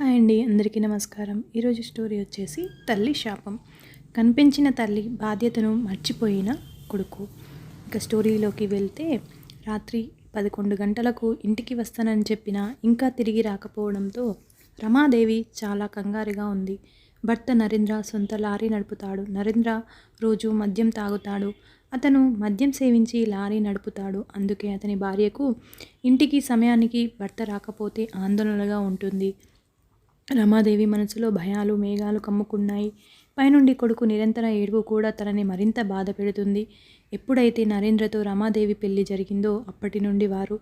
Hi అండి, అందరికీ నమస్కారం. ఈరోజు స్టోరీ వచ్చేసి తల్లి శాపం. కనిపించిన తల్లి బాధ్యతను మర్చిపోయిన కొడుకు. ఇక స్టోరీలోకి వెళ్తే, రాత్రి 11 గంటలకు ఇంటికి వస్తానని చెప్పినా ఇంకా తిరిగి రాకపోవడంతో రమాదేవి చాలా కంగారుగా ఉంది. భర్త నరేంద్ర సొంత లారీ నడుపుతాడు. నరేంద్ర రోజు మద్యం తాగుతాడు. అతను మద్యం సేవించి లారీ నడుపుతాడు. అందుకే అతని భార్యకు ఇంటికి సమయానికి భర్త రాకపోతే ఆందోళనగా ఉంటుంది. రమాదేవి మనసులో భయాలు మేఘాలు కమ్ముకున్నాయి. పైనుండి కొడుకు నిరంతర ఏడుపు కూడా తనని మరింత బాధ పెడుతుంది. ఎప్పుడైతే నరేంద్రతో రమాదేవి పెళ్లి జరిగిందో అప్పటి నుండి వారు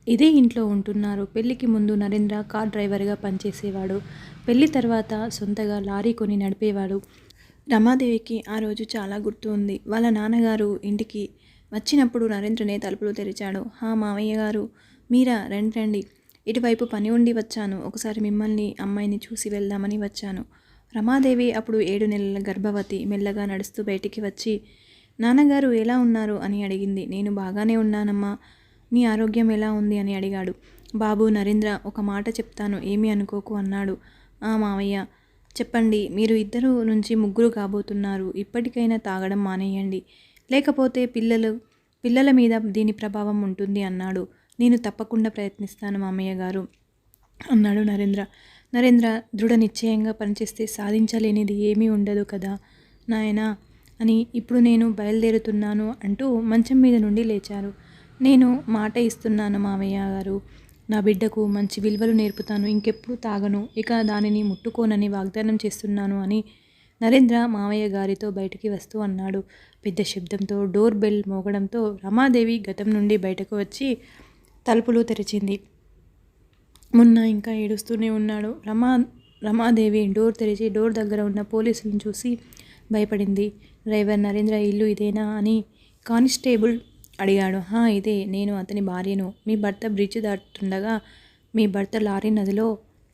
ఇదే ఇంట్లో ఉంటున్నారు. పెళ్లికి ముందు నరేంద్ర కార్ డ్రైవర్గా పనిచేసేవాడు. పెళ్లి తర్వాత సొంతగా లారీ కొని నడిపేవాడు. రమాదేవికి ఆ రోజు చాలా గుర్తు ఉంది. వాళ్ళ నాన్నగారు ఇంటికి వచ్చినప్పుడు నరేంద్రనే తలుపులు తెరిచాడు. హా మావయ్య గారు, మీరా, రండి రండి. ఇటువైపు పని ఉండి వచ్చాను. ఒకసారి మిమ్మల్ని అమ్మాయిని చూసి వెళ్దామని వచ్చాను. రమాదేవి అప్పుడు 7 నెలల గర్భవతి. మెల్లగా నడుస్తూ బయటికి వచ్చి, నాన్నగారు ఎలా ఉన్నారు అని అడిగింది. నేను బాగానే ఉన్నానమ్మా, నీ ఆరోగ్యం ఎలా ఉంది అని అడిగాడు. బాబు నరేంద్ర, ఒక మాట చెప్తాను, ఏమీ అనుకోకు అన్నాడు. ఆ మావయ్య, చెప్పండి. మీరు 2 నుంచి 3 కాబోతున్నారు. ఇప్పటికైనా తాగడం మానేయండి, లేకపోతే పిల్లల మీద దీని ప్రభావం ఉంటుంది అన్నాడు. నేను తప్పకుండా ప్రయత్నిస్తాను మామయ్య గారు అన్నాడు నరేంద్ర. నరేంద్ర దృఢ నిశ్చయంగా పనిచేస్తే సాధించలేనిది ఏమీ ఉండదు కదా నాయనా అని, ఇప్పుడు నేను బయలుదేరుతున్నాను అంటూ మంచం మీద నుండి లేచారు. నేను మాట ఇస్తున్నాను మామయ్య గారు, నా బిడ్డకు మంచి విలువలు నేర్పుతాను. ఇంకెప్పుడు తాగను, ఇక దానిని ముట్టుకోనని వాగ్దానం చేస్తున్నాను అని నరేంద్ర మామయ్య గారితో బయటికి వస్తూ అన్నాడు. పెద్ద శబ్దంతో డోర్ బెల్ మోగడంతో రమాదేవి గతం నుండి బయటకు వచ్చి తలుపులు తెరిచింది. మొన్న ఇంకా ఏడుస్తూనే ఉన్నాడు. రమాదేవి డోర్ తెరిచి డోర్ దగ్గర ఉన్న పోలీసులను చూసి భయపడింది. డ్రైవర్ నరేంద్ర ఇల్లు ఇదేనా అని కానిస్టేబుల్ అడిగాడు. హా ఇదే, నేను అతని భార్యను. మీ భర్త బ్రిడ్జ్ దాటుతుండగా మీ భర్త లారీ నదిలో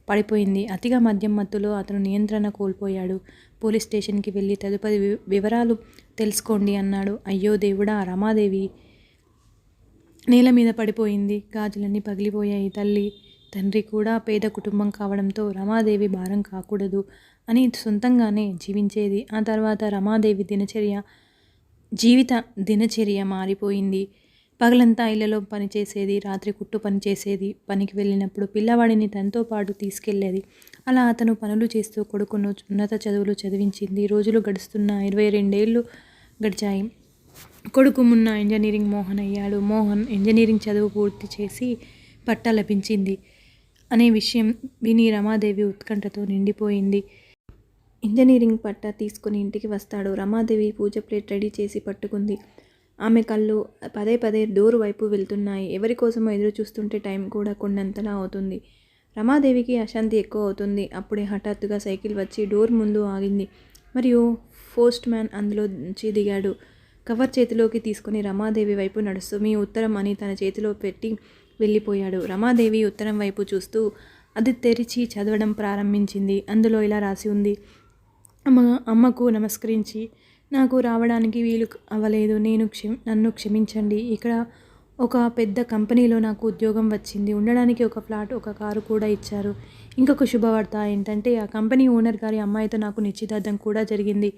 పడిపోయింది. అతిగా మద్యం మత్తులో అతను నియంత్రణ కోల్పోయాడు. పోలీస్ స్టేషన్కి వెళ్ళి తదుపరి వివరాలు తెలుసుకోండి అన్నాడు. అయ్యో దేవుడా, రమాదేవి నేల మీద పడిపోయింది. గాజులన్నీ పగిలిపోయాయి. తల్లి తండ్రి కూడా పేద కుటుంబం కావడంతో రమాదేవి భారం కాకూడదు అని సొంతంగానే జీవించేది. ఆ తర్వాత రమాదేవి జీవిత దినచర్య మారిపోయింది. పగలంతా ఇళ్లలో పనిచేసేది, రాత్రి కుట్టు పనిచేసేది. పనికి వెళ్ళినప్పుడు పిల్లవాడిని తనతో పాటు తీసుకెళ్లేది. అలా అతను పనులు చేస్తూ కొడుకును ఉన్నత చదువులు చదివించింది. రోజులు గడుస్తున్న 22 ఏళ్ళు గడిచాయి. కొడుకు మున్న ఇంజనీరింగ్ మోహన్ అయ్యాడు. మోహన్ ఇంజనీరింగ్ చదువు పూర్తి చేసి పట్టా లభించింది అనే విషయం విని రమాదేవి ఉత్కంఠతో నిండిపోయింది. ఇంజనీరింగ్ పట్టా తీసుకుని ఇంటికి వస్తాడు. రమాదేవి పూజ ప్లేట్ రెడీ చేసి పట్టుకుంది. ఆమె కళ్ళు పదే పదే డోర్ వైపు వెళ్తున్నాయి. ఎవరి కోసమో ఎదురు చూస్తుంటే టైం కూడా కొండంతలా అవుతుంది. రమాదేవికి అశాంతి ఎక్కువ అవుతుంది. అప్పుడే హఠాత్తుగా సైకిల్ వచ్చి డోర్ ముందు ఆగింది. మరియు పోస్ట్ మ్యాన్ అందులో నుంచి దిగాడు. కవర్ చేతిలోకి తీసుకుని రమాదేవి వైపు నడుస్తూ మీ ఉత్తరం అని తన చేతిలో పెట్టి వెళ్ళిపోయాడు. రమాదేవి ఉత్తరం వైపు చూస్తూ అది తెరిచి చదవడం ప్రారంభించింది. అందులో ఇలా రాసి ఉంది. అమ్మకు నమస్కరించి, నాకు రావడానికి వీలు అవ్వలేదు. నన్ను క్షమించండి. ఇక్కడ ఒక పెద్ద కంపెనీలో నాకు ఉద్యోగం వచ్చింది. ఉండడానికి ఒక ఫ్లాట్, ఒక కారు కూడా ఇచ్చారు. ఇంకొక శుభవార్త ఏంటంటే, ఆ కంపెనీ ఓనర్ గారి అమ్మాయితో నాకు నిశ్చితార్థం కూడా జరిగింది.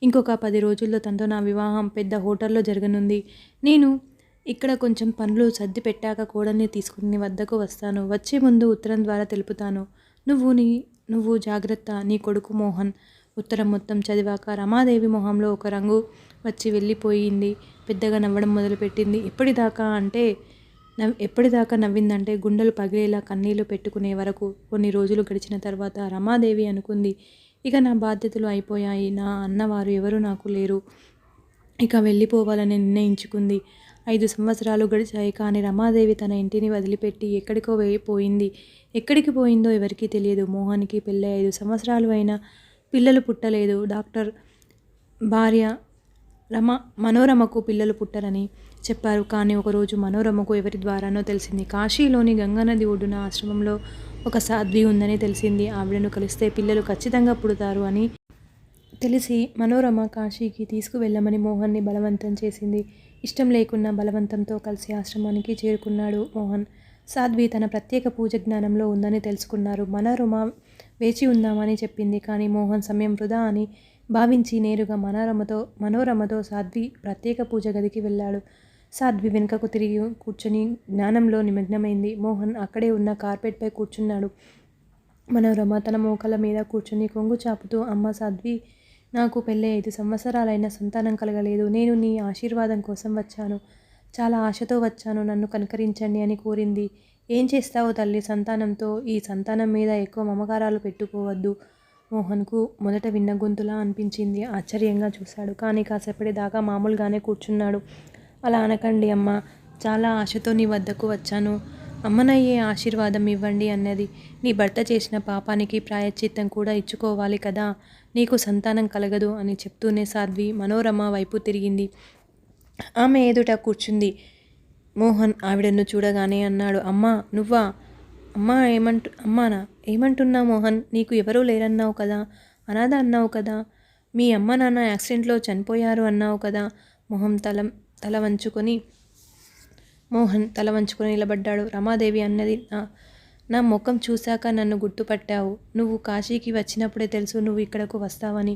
ఇంకొక 10 రోజుల్లో తనతో నా వివాహం పెద్ద హోటల్లో జరగనుంది. నేను ఇక్కడ కొంచెం పనులు సర్ది పెట్టాక కోడల్ని తీసుకుని నీ వద్దకు వస్తాను. వచ్చే ముందు ఉత్తరం ద్వారా తెలుపుతాను. నువ్వు జాగ్రత్త, నీ కొడుకు మోహన్. ఉత్తరం మొత్తం చదివాక రమాదేవి మొహంలో ఒక రంగు వచ్చి వెళ్ళిపోయింది. పెద్దగా నవ్వడం మొదలుపెట్టింది. ఎప్పటిదాకా నవ్విందంటే గుండెలు పగిలేలా కన్నీళ్లు పెట్టుకునే వరకు. కొన్ని రోజులు గడిచిన తర్వాత రమాదేవి అనుకుంది, ఇక నా బాధ్యతలు అయిపోయాయి. నా అన్నవారు ఎవరు నాకు లేరు. ఇక వెళ్ళిపోవాలని నిర్ణయించుకుంది. 5 సంవత్సరాలు గడిచాయి. కానీ రమాదేవి తన ఇంటిని వదిలిపెట్టి ఎక్కడికో పోయింది. ఎక్కడికి పోయిందో ఎవరికీ తెలియదు. మోహన్కి పెళ్ళై 5 సంవత్సరాలు అయినా పిల్లలు పుట్టలేదు. డాక్టర్ భార్య మనోరమకు పిల్లలు పుట్టరని చెప్పారు. కానీ ఒకరోజు మనోరమకు ఎవరి ద్వారానో తెలిసింది. కాశీలోని గంగానది ఒడ్డున ఆశ్రమంలో ఒక సాధ్వి ఉందని తెలిసింది. ఆవిడను కలిస్తే పిల్లలు ఖచ్చితంగా పుడతారు అని తెలిసి మనోరమ కాశీకి తీసుకువెళ్ళమని మోహన్ని బలవంతం చేసింది. ఇష్టం లేకున్నా బలవంతంతో కలిసి ఆశ్రమానికి చేరుకున్నాడు మోహన్. సాధ్వి తన ప్రత్యేక పూజ జ్ఞానంలో ఉందని తెలుసుకున్నారు. మనోరమ వేచి ఉందామని చెప్పింది. కానీ మోహన్ సమయం వృధా అని భావించి నేరుగా మనోరమతో సాధ్వి ప్రత్యేక పూజ గదికి వెళ్ళాడు. సాధ్వి వెనుకకు తిరిగి కూర్చొని జ్ఞానంలో నిమగ్నమైంది. మోహన్ అక్కడే ఉన్న కార్పెట్పై కూర్చున్నాడు. మనోరమ తన మోకాళ్ళ మీద కూర్చొని కొంగు చాపుతూ, అమ్మ సాధ్వి, నాకు పెళ్ళై 5 సంవత్సరాలైన సంతానం కలగలేదు. నేను నీ ఆశీర్వాదం కోసం వచ్చాను. చాలా ఆశతో వచ్చాను. నన్ను కనికరించండి అని కోరింది. ఏం చేస్తావు తల్లి సంతానంతో? ఈ సంతానం మీద ఎక్కువ మమకారాలు పెట్టుకోవద్దు. మోహన్కు మొదట విన్న గొంతులా అనిపించింది. ఆశ్చర్యంగా చూశాడు. కానీ కాసేపటి దాకా మామూలుగానే కూర్చున్నాడు. అలా అనకండి అమ్మ. చాలా ఆశతో నీ వద్దకు వచ్చాను. అమ్మనయ్యే ఆశీర్వాదం ఇవ్వండి అన్నది. నీ భర్త చేసిన పాపానికి ప్రాయశ్చిత్తం కూడా ఇచ్చుకోవాలి కదా. నీకు సంతానం కలగదు అని చెప్తూనే సాధ్వి మనోరమ వైపు తిరిగింది. ఆమె ఎదుట కూర్చుంది. మోహన్ ఆవిడను చూడగానే అన్నాడు, అమ్మా నువ్వా? అమ్మానా ఏమంటున్నా మోహన్? నీకు ఎవరూ లేరన్నావు కదా, అనాథ అన్నావు కదా, మీ అమ్మ నాన్న యాక్సిడెంట్లో చనిపోయారు అన్నావు కదా. మోహన్ తల వంచుకొని నిలబడ్డాడు. రమాదేవి అన్నది, నా ముఖం చూశాక నన్ను గుర్తుపట్టావు. నువ్వు కాశీకి వచ్చినప్పుడే తెలుసు నువ్వు ఇక్కడకు వస్తావని.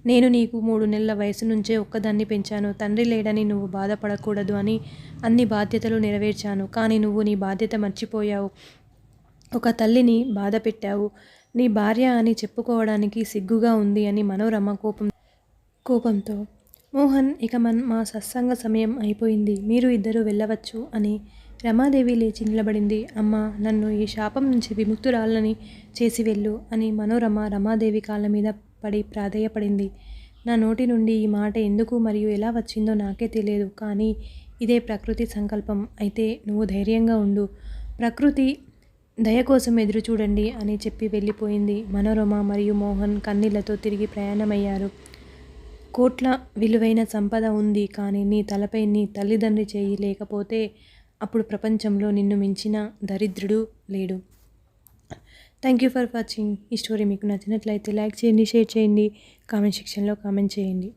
నేను నీకు 3 నెలల వయసు నుంచే ఒక్కదాన్ని పెంచాను. తండ్రి లేడని నువ్వు బాధపడకూడదు అని అన్ని బాధ్యతలు నెరవేర్చాను. కానీ నువ్వు నీ బాధ్యత మర్చిపోయావు. ఒక తల్లిని బాధ పెట్టావు. నీ భార్య అని చెప్పుకోవడానికి సిగ్గుగా ఉంది అని మనోరమ కోపంతో, మోహన్ ఇక మా సత్సంగ సమయం అయిపోయింది. మీరు ఇద్దరు వెళ్ళవచ్చు అని రమాదేవి లేచి నిలబడింది. అమ్మ, నన్ను ఈ శాపం నుంచి విముక్తురాలని చేసి వెళ్ళు అని మనోరమ రమాదేవి కాళ్ళ మీద పడి ప్రాధేయపడింది. నా నోటి నుండి ఈ మాట ఎందుకు మరియు ఎలా వచ్చిందో నాకే తెలియదు. కానీ ఇదే ప్రకృతి సంకల్పం. అయితే నువ్వు ధైర్యంగా ఉండు. ప్రకృతి దయ కోసం ఎదురు చూడండి అని చెప్పి వెళ్ళిపోయింది. మనోరమ మరియు మోహన్ కన్నీళ్లతో తిరిగి ప్రయాణమయ్యారు. కోట్ల విలువైన సంపద ఉంది. కానీ నీ తలపై నీ తల్లిదండ్రి చేయి లేకపోతే అప్పుడు ప్రపంచంలో నిన్ను మించిన దరిద్రుడు లేడు. Thank you for watching. ఈ స్టోరీ మీకు నచ్చినట్లయితే లైక్ చేయండి, షేర్ చేయండి, కామెంట్ సెక్షన్లో కామెంట్ చేయండి.